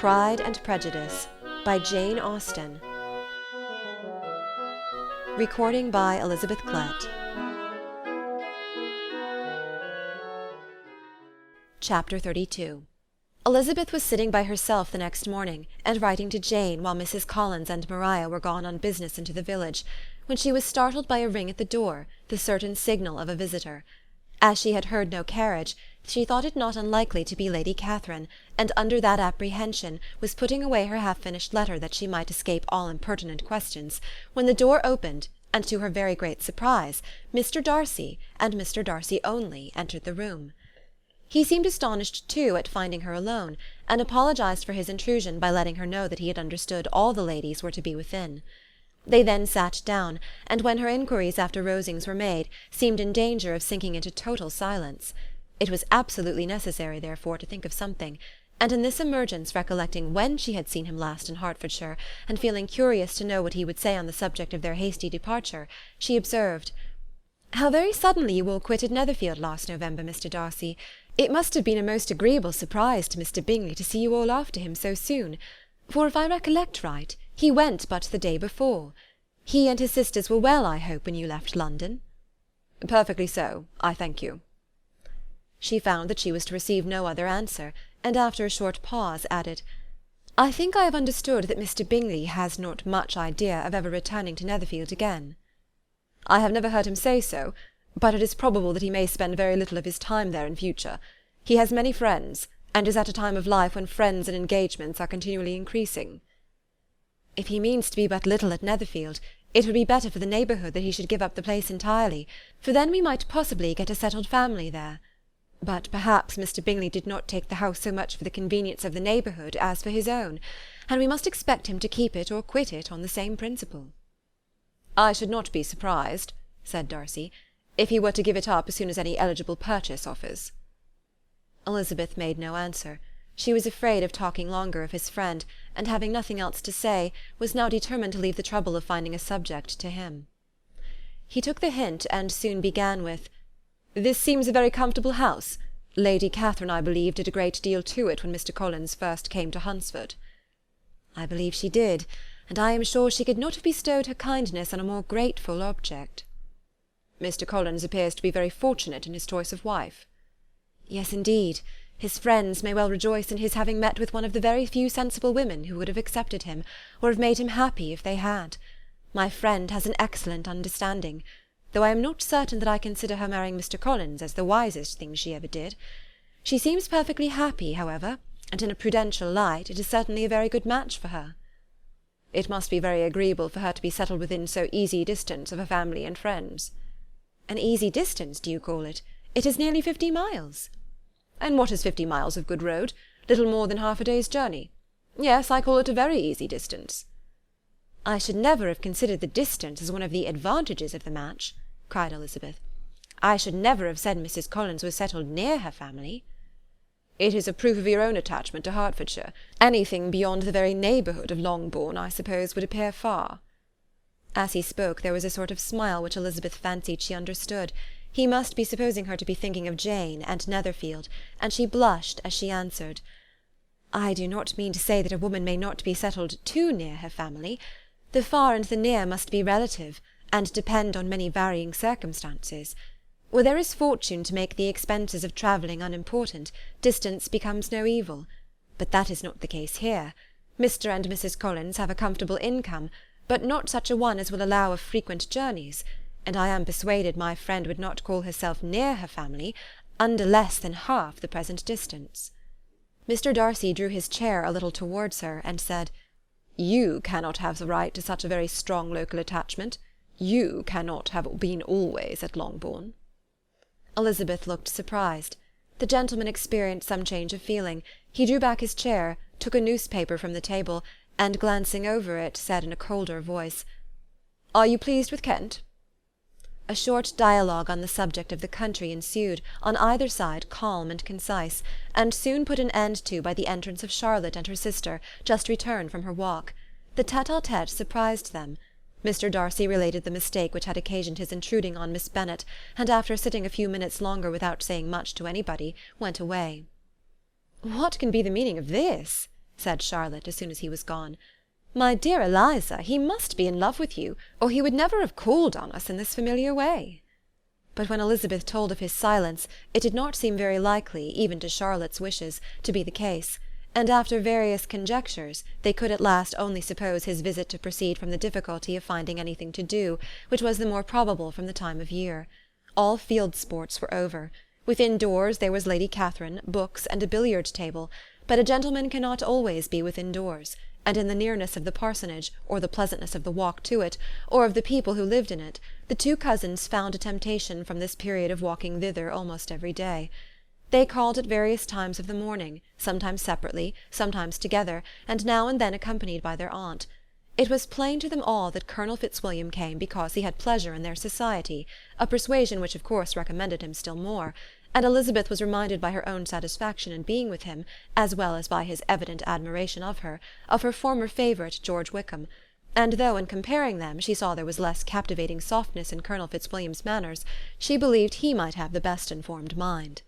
Pride and Prejudice by Jane Austen. Recording by Elizabeth Klett. Chapter 32. Elizabeth was sitting by herself the next morning, and writing to Jane while Mrs. Collins and Maria were gone on business into the village, when she was startled by a ring at the door, the certain signal of a visitor. As she had heard no carriage, she thought it not unlikely to be Lady Catherine, and under that apprehension was putting away her half-finished letter that she might escape all impertinent questions, when the door opened, and to her very great surprise, Mr. Darcy, and Mr. Darcy only, entered the room. He seemed astonished, too, at finding her alone, and apologized for his intrusion by letting her know that he had understood all the ladies were to be within. They then sat down, and when her inquiries after Rosings were made, seemed in danger of sinking into total silence. It was absolutely necessary, therefore, to think of something, and in this emergence, recollecting when she had seen him last in Hertfordshire, and feeling curious to know what he would say on the subject of their hasty departure, she observed, "How very suddenly you all quitted Netherfield last November, Mr. Darcy! It must have been a most agreeable surprise to Mr. Bingley to see you all after him so soon, for if I recollect right, he went but the day before. He and his sisters were well, I hope, when you left London?" "Perfectly so, I thank you." She found that she was to receive no other answer, and after a short pause added, "I think I have understood that Mr. Bingley has not much idea of ever returning to Netherfield again." "I have never heard him say so, but it is probable that he may spend very little of his time there in future. He has many friends, and is at a time of life when friends and engagements are continually increasing." "If he means to be but little at Netherfield, it would be better for the neighbourhood that he should give up the place entirely, for then we might possibly get a settled family there. But perhaps Mr. Bingley did not take the house so much for the convenience of the neighbourhood as for his own, and we must expect him to keep it or quit it on the same principle." "I should not be surprised," said Darcy, "if he were to give it up as soon as any eligible purchase offers." Elizabeth made no answer. She was afraid of talking longer of his friend, and having nothing else to say, was now determined to leave the trouble of finding a subject to him. He took the hint, and soon began with, "This seems a very comfortable house. Lady Catherine, I believe, did a great deal to it when Mr. Collins first came to Hunsford." "I believe she did, and I am sure she could not have bestowed her kindness on a more grateful object." "Mr. Collins appears to be very fortunate in his choice of wife." "Yes, indeed. His friends may well rejoice in his having met with one of the very few sensible women who would have accepted him, or have made him happy if they had. My friend has an excellent understanding, though I am not certain that I consider her marrying Mr. Collins as the wisest thing she ever did. She seems perfectly happy, however, and in a prudential light it is certainly a very good match for her." "It must be very agreeable for her to be settled within so easy distance of her family and friends." "An easy distance, do you call it? It is nearly 50 miles." "And what is 50 miles of good road? Little more than half a day's journey. Yes, I call it a very easy distance." "I should never have considered the distance as one of the advantages of the match," cried Elizabeth. "I should never have said Mrs. Collins was settled near her family." "It is a proof of your own attachment to Hertfordshire. Anything beyond the very neighbourhood of Longbourn, I suppose, would appear far." As he spoke there was a sort of smile which Elizabeth fancied she understood. He must be supposing her to be thinking of Jane and Netherfield, and she blushed as she answered, "I do not mean to say that a woman may not be settled too near her family. The far and the near must be relative, and depend on many varying circumstances. Where there is fortune to make the expenses of travelling unimportant, distance becomes no evil. But that is not the case here. Mr. and Mrs. Collins have a comfortable income, but not such a one as will allow of frequent journeys, and I am persuaded my friend would not call herself near her family under less than half the present distance." Mr. Darcy drew his chair a little towards her, and said, "You cannot have the right to such a very strong local attachment. You cannot have been always at Longbourn." Elizabeth looked surprised. The gentleman experienced some change of feeling. He drew back his chair, took a newspaper from the table, and glancing over it, said in a colder voice, "Are you pleased with Kent?" A short dialogue on the subject of the country ensued, on either side calm and concise, and soon put an end to by the entrance of Charlotte and her sister, just returned from her walk. The tête-à-tête surprised them. Mr. Darcy related the mistake which had occasioned his intruding on Miss Bennet, and after sitting a few minutes longer without saying much to anybody, went away. "What can be the meaning of this?" said Charlotte, as soon as he was gone. "My dear Eliza, he must be in love with you, or he would never have called on us in this familiar way." But when Elizabeth told of his silence, it did not seem very likely, even to Charlotte's wishes, to be the case, and after various conjectures they could at last only suppose his visit to proceed from the difficulty of finding anything to do, which was the more probable from the time of year. All field sports were over. Within doors there was Lady Catherine, books, and a billiard-table, but a gentleman cannot always be within doors, and in the nearness of the parsonage, or the pleasantness of the walk to it, or of the people who lived in it, the two cousins found a temptation from this period of walking thither almost every day. They called at various times of the morning, sometimes separately, sometimes together, and now and then accompanied by their aunt. It was plain to them all that Colonel Fitzwilliam came because he had pleasure in their society, a persuasion which of course recommended him still more, and Elizabeth was reminded by her own satisfaction in being with him, as well as by his evident admiration of her former favourite George Wickham, and though in comparing them she saw there was less captivating softness in Colonel Fitzwilliam's manners, she believed he might have the best informed mind.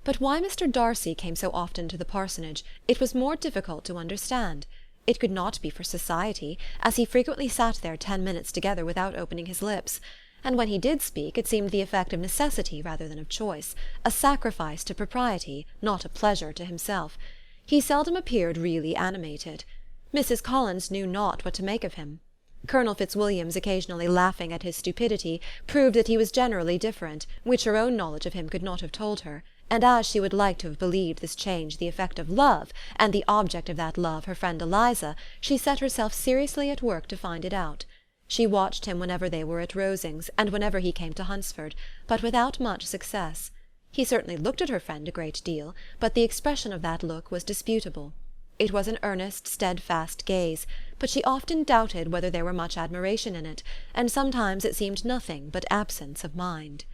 But why Mr. Darcy came so often to the parsonage it was more difficult to understand. It could not be for society, as he frequently sat there 10 minutes together without opening his lips, and when he did speak it seemed the effect of necessity rather than of choice, a sacrifice to propriety, not a pleasure to himself. He seldom appeared really animated. Mrs. Collins knew not what to make of him. Colonel Fitzwilliam's occasionally laughing at his stupidity proved that he was generally different, which her own knowledge of him could not have told her, and as she would like to have believed this change the effect of love, and the object of that love her friend Eliza, she set herself seriously at work to find it out. She watched him whenever they were at Rosings, and whenever he came to Hunsford, but without much success. He certainly looked at her friend a great deal, but the expression of that look was disputable. It was an earnest, steadfast gaze, but she often doubted whether there were much admiration in it, and sometimes it seemed nothing but absence of mind.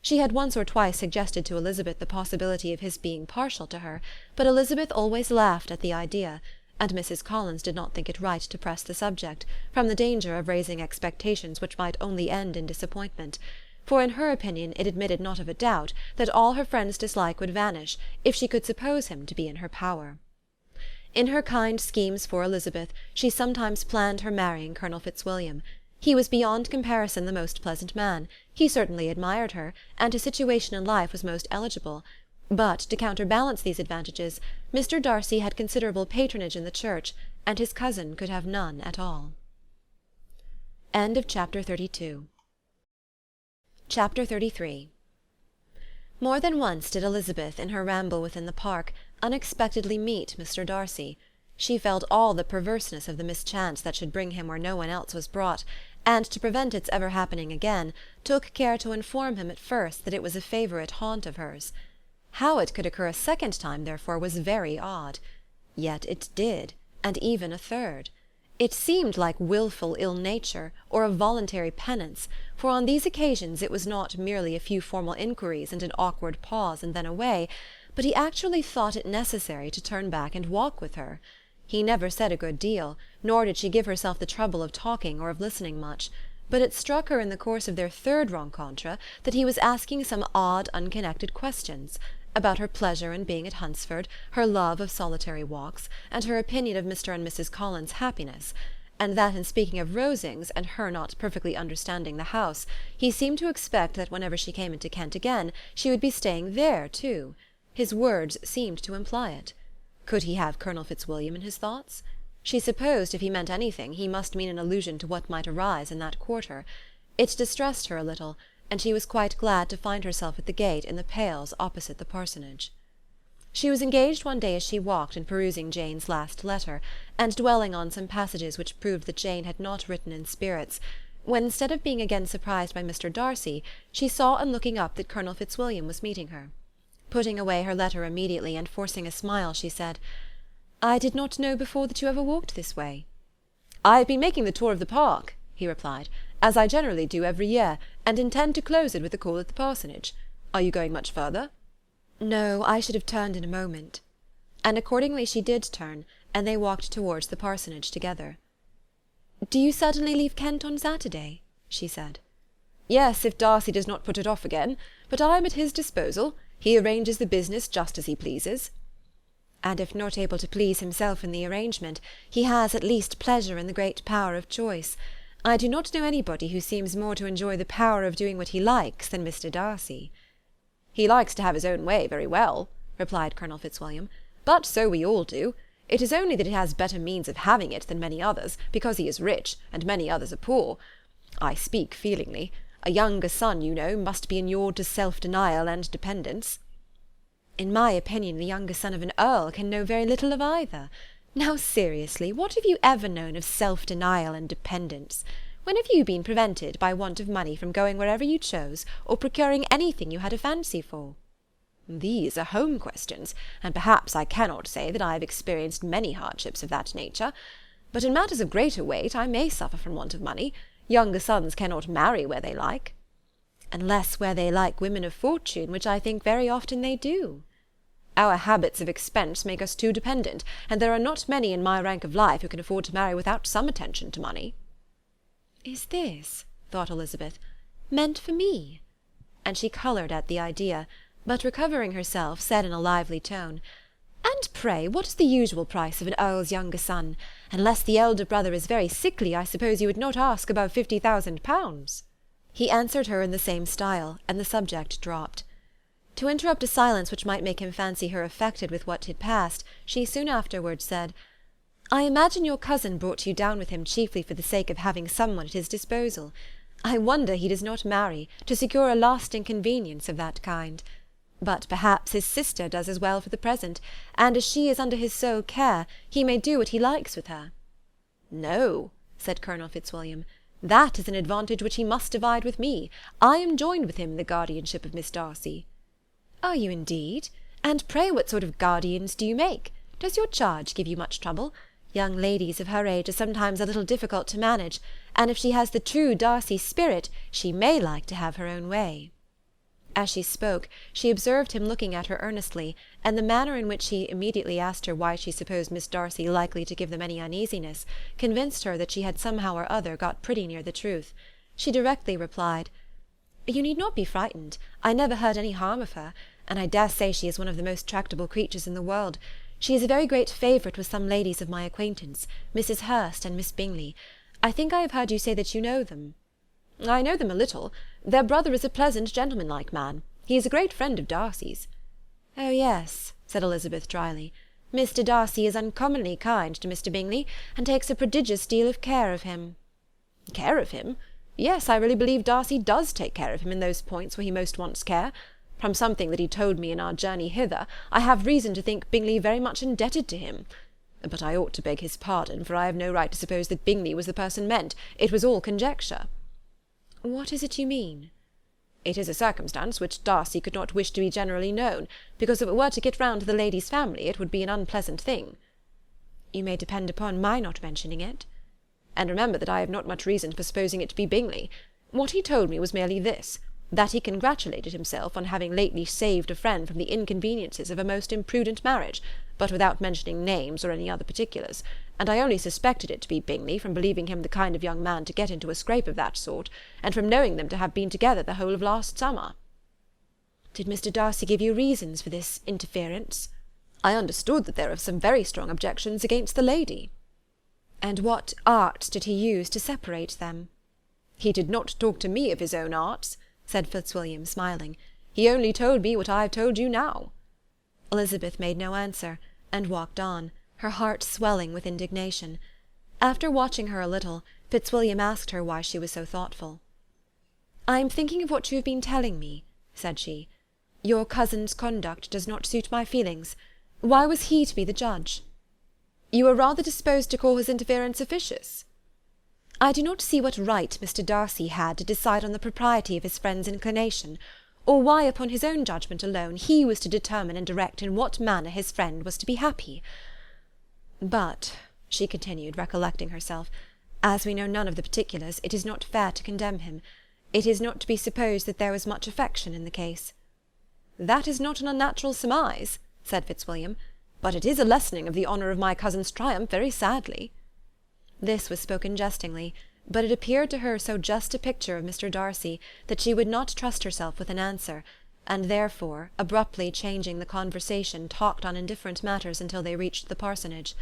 She had once or twice suggested to Elizabeth the possibility of his being partial to her, but Elizabeth always laughed at the idea, and Mrs. Collins did not think it right to press the subject, from the danger of raising expectations which might only end in disappointment, for in her opinion it admitted not of a doubt that all her friend's dislike would vanish if she could suppose him to be in her power. In her kind schemes for Elizabeth she sometimes planned her marrying Colonel Fitzwilliam. He was beyond comparison the most pleasant man, he certainly admired her, and his situation in life was most eligible, but, to counterbalance these advantages, Mr. Darcy had considerable patronage in the church, and his cousin could have none at all. Chapter 33. More than once did Elizabeth, in her ramble within the park, unexpectedly meet Mr. Darcy. She felt all the perverseness of the mischance that should bring him where no one else was brought, and, to prevent its ever happening again, took care to inform him at first that it was a favourite haunt of hers. How it could occur a second time, therefore, was very odd. Yet it did, and even a third. It seemed like wilful ill-nature, or a voluntary penance, for on these occasions it was not merely a few formal inquiries and an awkward pause and then away, but he actually thought it necessary to turn back and walk with her. He never said a good deal, nor did she give herself the trouble of talking or of listening much, but it struck her in the course of their third rencontre that he was asking some odd unconnected questions, about her pleasure in being at Hunsford, her love of solitary walks, and her opinion of Mr. and Mrs. Collins' happiness, and that in speaking of Rosings, and her not perfectly understanding the house, he seemed to expect that whenever she came into Kent again she would be staying there too. His words seemed to imply it. Could he have Colonel Fitzwilliam in his thoughts? She supposed if he meant anything he must mean an allusion to what might arise in that quarter. It distressed her a little, and she was quite glad to find herself at the gate in the pales opposite the parsonage. She was engaged one day as she walked in perusing Jane's last letter, and dwelling on some passages which proved that Jane had not written in spirits, when instead of being again surprised by Mr. Darcy, she saw on looking up that Colonel Fitzwilliam was meeting her. Putting away her letter immediately and forcing a smile, she said, "I did not know before that you ever walked this way." "I have been making the tour of the park," he replied, "as I generally do every year, and intend to close it with a call at the parsonage. Are you going much further?" "No, I should have turned in a moment." And accordingly she did turn, and they walked towards the parsonage together. "Do you suddenly leave Kent on Saturday?" she said. "Yes, if Darcy does not put it off again, but I am at his disposal. He arranges the business just as he pleases." and if not able to please himself in the arrangement, he has at least pleasure in the great power of choice. I do not know anybody who seems more to enjoy the power of doing what he likes than Mr. Darcy." "He likes to have his own way very well," replied Colonel Fitzwilliam, "but so we all do. It is only that he has better means of having it than many others, because he is rich, and many others are poor. I speak feelingly. A younger son, you know, must be inured to self-denial and dependence." "In my opinion, the younger son of an earl can know very little of either. Now, seriously, what have you ever known of self-denial and dependence? When have you been prevented by want of money from going wherever you chose, or procuring anything you had a fancy for?" "These are home questions, and perhaps I cannot say that I have experienced many hardships of that nature. But in matters of greater weight I may suffer from want of money. Younger sons cannot marry where they like." "Unless where they like women of fortune, which I think very often they do." "Our habits of expense make us too dependent, and there are not many in my rank of life who can afford to marry without some attention to money." "Is this," thought Elizabeth, "meant for me?" And she coloured at the idea, but recovering herself, said in a lively tone, "And pray, what is the usual price of an earl's younger son? Unless the elder brother is very sickly, I suppose you would not ask above 50,000 pounds." He answered her in the same style, and the subject dropped. To interrupt a silence which might make him fancy her affected with what had passed, she soon afterwards said, "I imagine your cousin brought you down with him chiefly for the sake of having someone at his disposal. I wonder he does not marry, to secure a lasting convenience of that kind. But perhaps his sister does as well for the present, and as she is under his sole care, he may do what he likes with her." "No," said Colonel Fitzwilliam, "that is an advantage which he must divide with me. I am joined with him in the guardianship of Miss Darcy." "Are you indeed? And pray what sort of guardians do you make? Does your charge give you much trouble? Young ladies of her age are sometimes a little difficult to manage, and if she has the true Darcy spirit, she may like to have her own way." As she spoke, she observed him looking at her earnestly, and the manner in which he immediately asked her why she supposed Miss Darcy likely to give them any uneasiness, convinced her that she had somehow or other got pretty near the truth. She directly replied, "You need not be frightened. I never heard any harm of her, and I dare say she is one of the most tractable creatures in the world. She is a very great favourite with some ladies of my acquaintance, Mrs. Hurst and Miss Bingley. I think I have heard you say that you know them." "I know them a little. Their brother is a pleasant, gentlemanlike man. He is a great friend of Darcy's." "Oh, yes," said Elizabeth dryly. "Mr. Darcy is uncommonly kind to Mr. Bingley, and takes a prodigious deal of care of him." "Care of him? Yes, I really believe Darcy does take care of him in those points where he most wants care. From something that he told me in our journey hither, I have reason to think Bingley very much indebted to him. But I ought to beg his pardon, for I have no right to suppose that Bingley was the person meant. It was all conjecture." "What is it you mean?" "It is a circumstance which Darcy could not wish to be generally known, because if it were to get round to the lady's family, it would be an unpleasant thing." "You may depend upon my not mentioning it." "And remember that I have not much reason for supposing it to be Bingley. What he told me was merely this, that he congratulated himself on having lately saved a friend from the inconveniences of a most imprudent marriage, but without mentioning names or any other particulars, and I only suspected it to be Bingley from believing him the kind of young man to get into a scrape of that sort, and from knowing them to have been together the whole of last summer." "Did Mr. Darcy give you reasons for this interference?" "I understood that there are some very strong objections against the lady." "And what arts did he use to separate them?" "He did not talk to me of his own arts," said Fitzwilliam, smiling. "He only told me what I have told you now." Elizabeth made no answer, and walked on, her heart swelling with indignation. After watching her a little, Fitzwilliam asked her why she was so thoughtful. "I am thinking of what you have been telling me," said she. "Your cousin's conduct does not suit my feelings. Why was he to be the judge?" "You are rather disposed to call his interference officious?" "I do not see what right Mr. Darcy had to decide on the propriety of his friend's inclination, or why upon his own judgment alone he was to determine and direct in what manner his friend was to be happy. But," she continued, recollecting herself, "as we know none of the particulars, it is not fair to condemn him. It is not to be supposed that there was much affection in the case." "That is not an unnatural surmise," said Fitzwilliam, "but it is a lessening of the honour of my cousin's triumph very sadly." This was spoken jestingly, but it appeared to her so just a picture of Mr. Darcy that she would not trust herself with an answer, and therefore, abruptly changing the conversation, talked on indifferent matters until they reached the parsonage.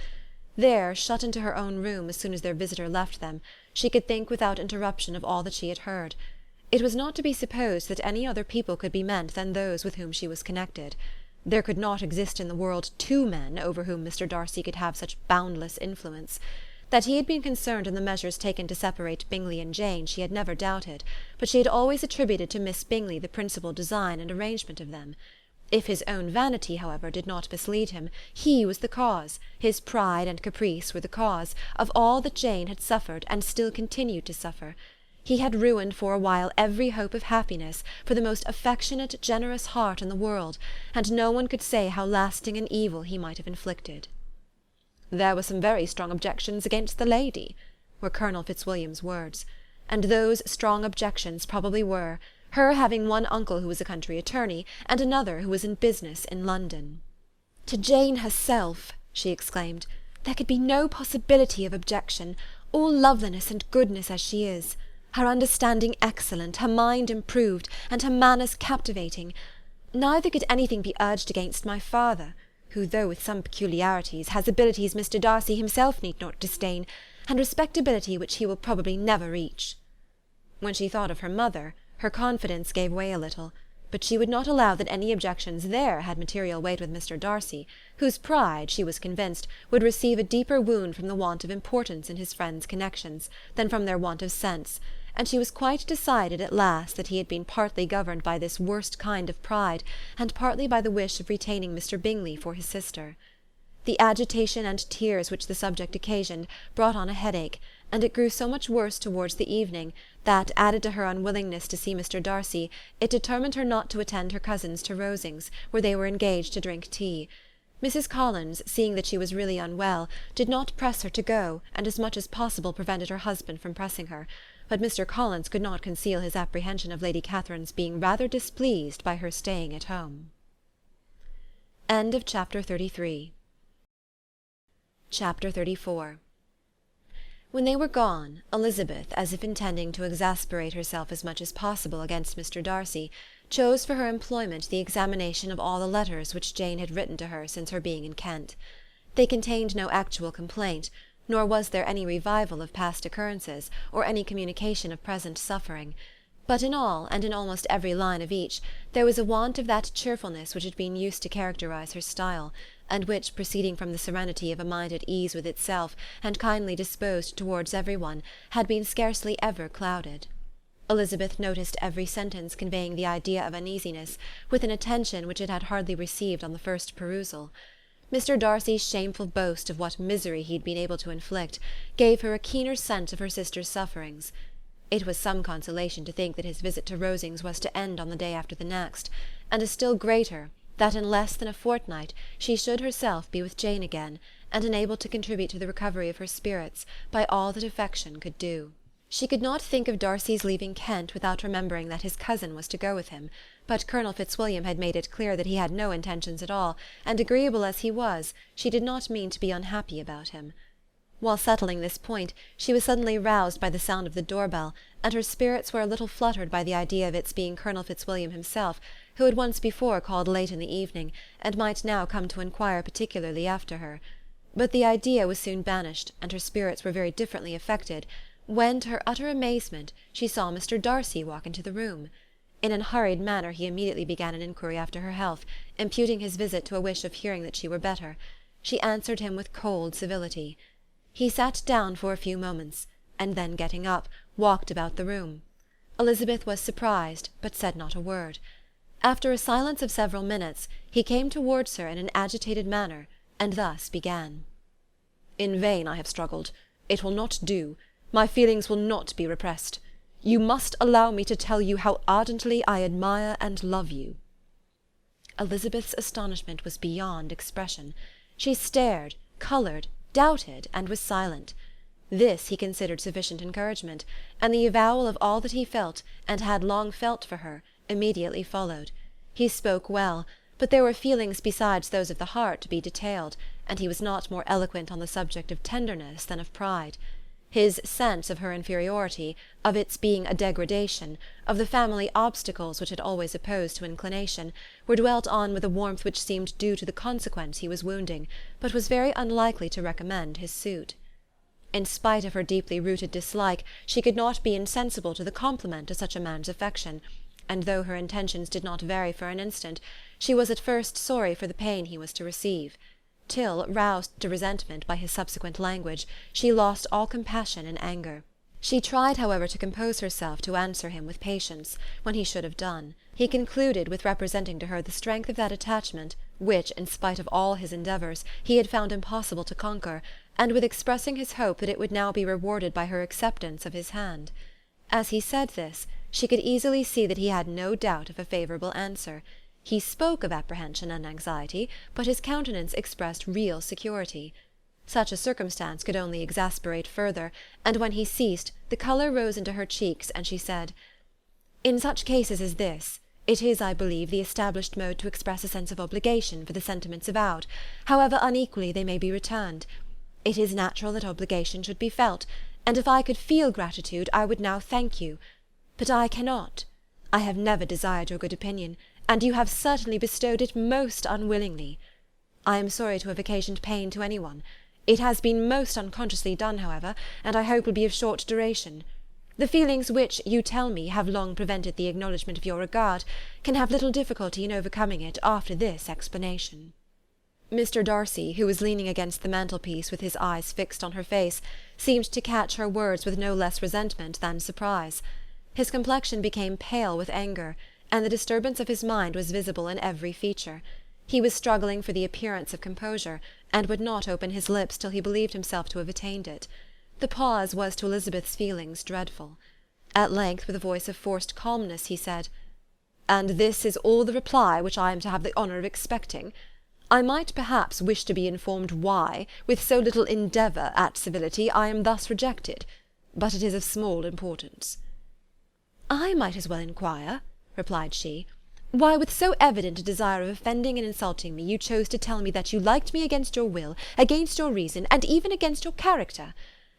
There, shut into her own room as soon as their visitor left them, she could think without interruption of all that she had heard. It was not to be supposed that any other people could be meant than those with whom she was connected. There could not exist in the world two men over whom Mr. Darcy could have such boundless influence. That he had been concerned in the measures taken to separate Bingley and Jane she had never doubted, but she had always attributed to Miss Bingley the principal design and arrangement of them. If his own vanity, however, did not mislead him, he was the cause, his pride and caprice were the cause, of all that Jane had suffered and still continued to suffer. He had ruined for a while every hope of happiness for the most affectionate, generous heart in the world, and no one could say how lasting an evil he might have inflicted. "There were some very strong objections against the lady," were Colonel Fitzwilliam's words, and those strong objections probably were, her having one uncle who was a country attorney, and another who was in business in London. "To Jane herself," she exclaimed, "there could be no possibility of objection, all loveliness and goodness as she is. Her understanding excellent, her mind improved, and her manners captivating. Neither could anything be urged against my father, who, though with some peculiarities, has abilities Mr. Darcy himself need not disdain, and respectability which he will probably never reach." When she thought of her mother, her confidence gave way a little, but she would not allow that any objections there had material weight with Mr. Darcy, whose pride, she was convinced, would receive a deeper wound from the want of importance in his friends' connections, than from their want of sense, and she was quite decided at last that he had been partly governed by this worst kind of pride, and partly by the wish of retaining Mr. Bingley for his sister. The agitation and tears which the subject occasioned brought on a headache, and it grew so much worse towards the evening that, added to her unwillingness to see Mr. Darcy, it determined her not to attend her cousins to Rosings, where they were engaged to drink tea. Mrs. Collins, seeing that she was really unwell, did not press her to go, and as much as possible prevented her husband from pressing her, but Mr. Collins could not conceal his apprehension of Lady Catherine's being rather displeased by her staying at home. Chapter 34. When they were gone, Elizabeth, as if intending to exasperate herself as much as possible against Mr. Darcy, chose for her employment the examination of all the letters which Jane had written to her since her being in Kent. They contained no actual complaint, nor was there any revival of past occurrences, or any communication of present suffering. But in all, and in almost every line of each, there was a want of that cheerfulness which had been used to characterize her style, and which, proceeding from the serenity of a mind at ease with itself, and kindly disposed towards every one, had been scarcely ever clouded. Elizabeth noticed every sentence conveying the idea of uneasiness, with an attention which it had hardly received on the first perusal. Mr. Darcy's shameful boast of what misery he had been able to inflict gave her a keener sense of her sister's sufferings. It was some consolation to think that his visit to Rosings was to end on the day after the next, and a still greater, that in less than a fortnight she should herself be with Jane again, and enabled to contribute to the recovery of her spirits by all that affection could do. She could not think of Darcy's leaving Kent without remembering that his cousin was to go with him, but Colonel Fitzwilliam had made it clear that he had no intentions at all, and agreeable as he was, she did not mean to be unhappy about him. While settling this point, she was suddenly roused by the sound of the door-bell, and her spirits were a little fluttered by the idea of its being Colonel Fitzwilliam himself, who had once before called late in the evening, and might now come to inquire particularly after her. But the idea was soon banished, and her spirits were very differently affected, when, to her utter amazement, she saw Mr. Darcy walk into the room. In an hurried manner he immediately began an inquiry after her health, imputing his visit to a wish of hearing that she were better. She answered him with cold civility. He sat down for a few moments, and then getting up, walked about the room. Elizabeth was surprised, but said not a word. After a silence of several minutes, he came towards her in an agitated manner, and thus began. "In vain I have struggled. It will not do. My feelings will not be repressed. You must allow me to tell you how ardently I admire and love you." Elizabeth's astonishment was beyond expression. She stared, coloured, doubted, and was silent. This he considered sufficient encouragement, and the avowal of all that he felt, and had long felt for her, immediately followed. He spoke well, but there were feelings besides those of the heart to be detailed, and he was not more eloquent on the subject of tenderness than of pride. His sense of her inferiority, of its being a degradation, of the family obstacles which had always opposed to inclination, were dwelt on with a warmth which seemed due to the consequence he was wounding, but was very unlikely to recommend his suit. In spite of her deeply rooted dislike, she could not be insensible to the compliment of such a man's affection, and though her intentions did not vary for an instant, she was at first sorry for the pain he was to receive, till, roused to resentment by his subsequent language, she lost all compassion in anger. She tried, however, to compose herself to answer him with patience, when he should have done. He concluded with representing to her the strength of that attachment which, in spite of all his endeavours, he had found impossible to conquer, and with expressing his hope that it would now be rewarded by her acceptance of his hand. As he said this, she could easily see that he had no doubt of a favourable answer. He spoke of apprehension and anxiety, but his countenance expressed real security. Such a circumstance could only exasperate further, and when he ceased, the colour rose into her cheeks, and she said, "In such cases as this, it is, I believe, the established mode to express a sense of obligation for the sentiments avowed, however unequally they may be returned. It is natural that obligation should be felt, and if I could feel gratitude, I would now thank you. But I cannot. I have never desired your good opinion, and you have certainly bestowed it most unwillingly. I am sorry to have occasioned pain to any one. It has been most unconsciously done, however, and I hope will be of short duration. The feelings which, you tell me, have long prevented the acknowledgment of your regard, can have little difficulty in overcoming it after this explanation." Mr. Darcy, who was leaning against the mantelpiece with his eyes fixed on her face, seemed to catch her words with no less resentment than surprise. His complexion became pale with anger, and the disturbance of his mind was visible in every feature. He was struggling for the appearance of composure, and would not open his lips till he believed himself to have attained it. The pause was to Elizabeth's feelings dreadful. At length, with a voice of forced calmness, he said, "And this is all the reply which I am to have the honour of expecting? I might perhaps wish to be informed why, with so little endeavour at civility, I am thus rejected, but it is of small importance." "I might as well inquire," replied she, "why, with so evident a desire of offending and insulting me, you chose to tell me that you liked me against your will, against your reason, and even against your character.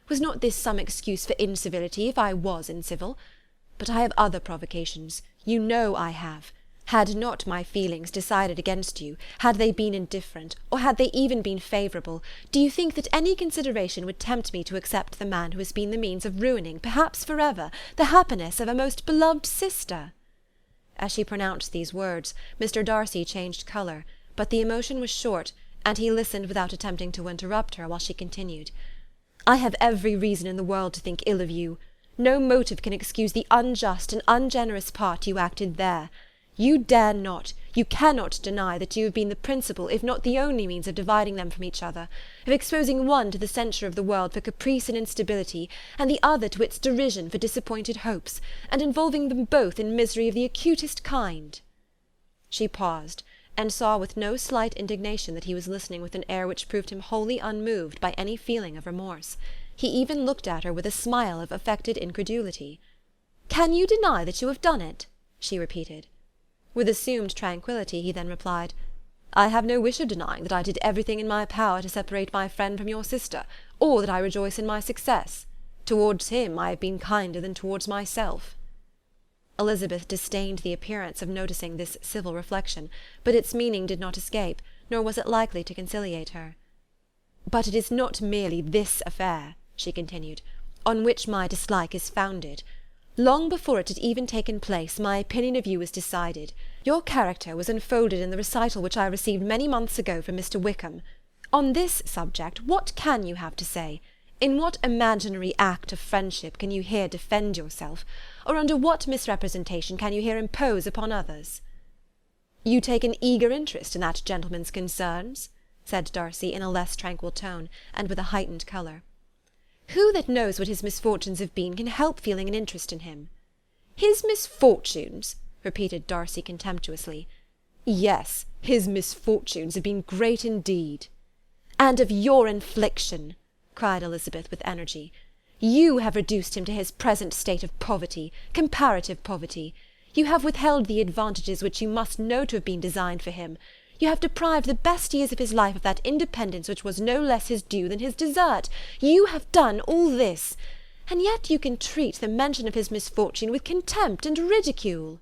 Was not this some excuse for incivility, if I was incivil? But I have other provocations, you know I have. Had not my feelings decided against you, had they been indifferent, or had they even been favourable, do you think that any consideration would tempt me to accept the man who has been the means of ruining, perhaps for ever, the happiness of a most beloved sister?" As she pronounced these words, Mr. Darcy changed colour, but the emotion was short, and he listened without attempting to interrupt her, while she continued, "I have every reason in the world to think ill of you. No motive can excuse the unjust and ungenerous part you acted there. You dare not, you cannot deny that you have been the principal, if not the only means of dividing them from each other, of exposing one to the censure of the world for caprice and instability, and the other to its derision for disappointed hopes, and involving them both in misery of the acutest kind." She paused, and saw with no slight indignation that he was listening with an air which proved him wholly unmoved by any feeling of remorse. He even looked at her with a smile of affected incredulity. "Can you deny that you have done it?" she repeated. With assumed tranquillity he then replied, "I have no wish of denying that I did everything in my power to separate my friend from your sister, or that I rejoice in my success. Towards him I have been kinder than towards myself." Elizabeth disdained the appearance of noticing this civil reflection, but its meaning did not escape, nor was it likely to conciliate her. "But it is not merely this affair," she continued, "on which my dislike is founded. Long before it had even taken place, my opinion of you was decided. Your character was unfolded in the recital which I received many months ago from Mr. Wickham. On this subject, what can you have to say? In what imaginary act of friendship can you here defend yourself, or under what misrepresentation can you here impose upon others?" "You take an eager interest in that gentleman's concerns?" said Darcy in a less tranquil tone, and with a heightened colour. "Who that knows what his misfortunes have been can help feeling an interest in him?" "His misfortunes!" repeated Darcy contemptuously. "Yes, his misfortunes have been great indeed." "And of your infliction," cried Elizabeth with energy. "You have reduced him to his present state of poverty, comparative poverty. You have withheld the advantages which you must know to have been designed for him. You have deprived the best years of his life of that independence which was no less his due than his desert. You have done all this, and yet you can treat the mention of his misfortune with contempt and ridicule."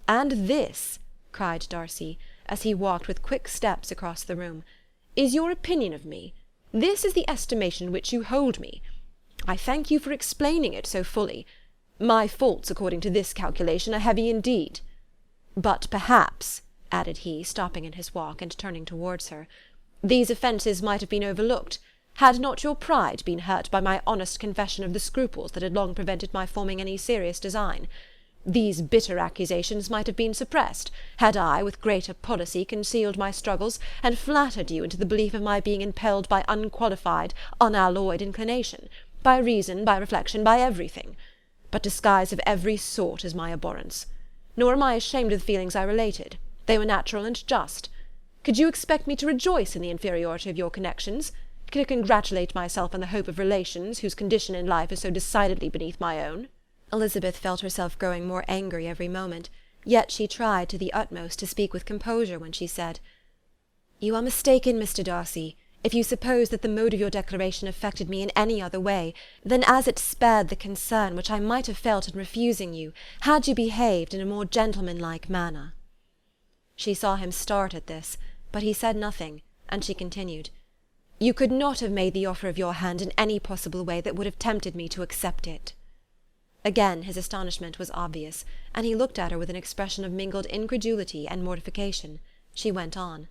"And this," cried Darcy, as he walked with quick steps across the room, "is your opinion of me? This is the estimation in which you hold me? I thank you for explaining it so fully. My faults, according to this calculation, are heavy indeed. But perhaps," added he, stopping in his walk and turning towards her, "these offences might have been overlooked, had not your pride been hurt by my honest confession of the scruples that had long prevented my forming any serious design. These bitter accusations might have been suppressed, had I, with greater policy, concealed my struggles, and flattered you into the belief of my being impelled by unqualified, unalloyed inclination, by reason, by reflection, by everything. But disguise of every sort is my abhorrence. Nor am I ashamed of the feelings I related. They were natural and just. Could you expect me to rejoice in the inferiority of your connections? To congratulate myself on the hope of relations whose condition in life is so decidedly beneath my own?" Elizabeth felt herself growing more angry every moment, yet she tried to the utmost to speak with composure when she said, "You are mistaken, Mr. Darcy, if you suppose that the mode of your declaration affected me in any other way than as it spared the concern which I might have felt in refusing you, had you behaved in a more gentlemanlike manner." She saw him start at this, but he said nothing, and she continued, "You could not have made the offer of your hand in any possible way that would have tempted me to accept it." Again his astonishment was obvious, and he looked at her with an expression of mingled incredulity and mortification. She went on,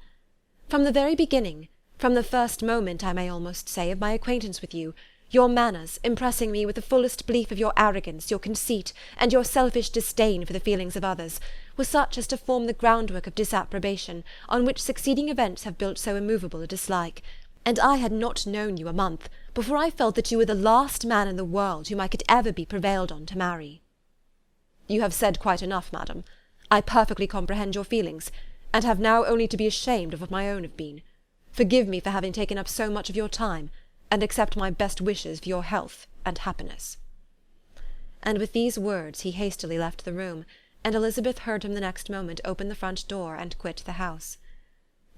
"From the very beginning, from the first moment, I may almost say, of my acquaintance with you, your manners, impressing me with the fullest belief of your arrogance, your conceit, and your selfish disdain for the feelings of others, were such as to form the groundwork of disapprobation, on which succeeding events have built so immovable a dislike. And I had not known you a month before I felt that you were the last man in the world whom I could ever be prevailed on to marry." "You have said quite enough, madam. I perfectly comprehend your feelings, and have now only to be ashamed of what my own have been. Forgive me for having taken up so much of your time, and accept my best wishes for your health and happiness." And with these words he hastily left the room, and Elizabeth heard him the next moment open the front door and quit the house.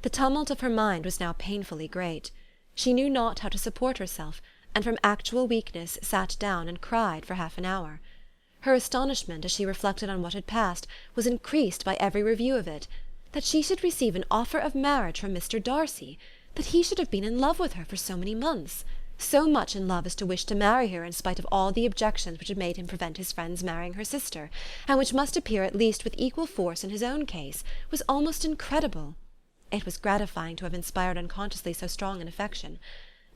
The tumult of her mind was now painfully great. She knew not how to support herself, and from actual weakness sat down and cried for half an hour. Her astonishment, as she reflected on what had passed, was increased by every review of it. That she should receive an offer of marriage from Mr. Darcy! That he should have been in love with her for so many months! So much in love as to wish to marry her in spite of all the objections which had made him prevent his friends marrying her sister, and which must appear at least with equal force in his own case, was almost incredible. It was gratifying to have inspired unconsciously so strong an affection.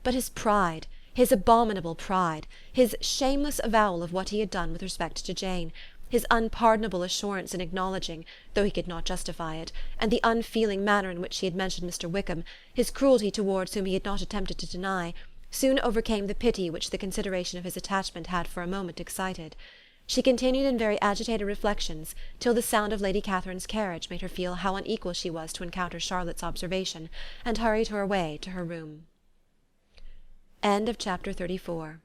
But his pride, his abominable pride, his shameless avowal of what he had done with respect to Jane, his unpardonable assurance in acknowledging, though he could not justify it, and the unfeeling manner in which he had mentioned Mr. Wickham, his cruelty towards whom he had not attempted to deny, soon overcame the pity which the consideration of his attachment had for a moment excited. She continued in very agitated reflections, till the sound of Lady Catherine's carriage made her feel how unequal she was to encounter Charlotte's observation, and hurried her away to her room. Chapter 34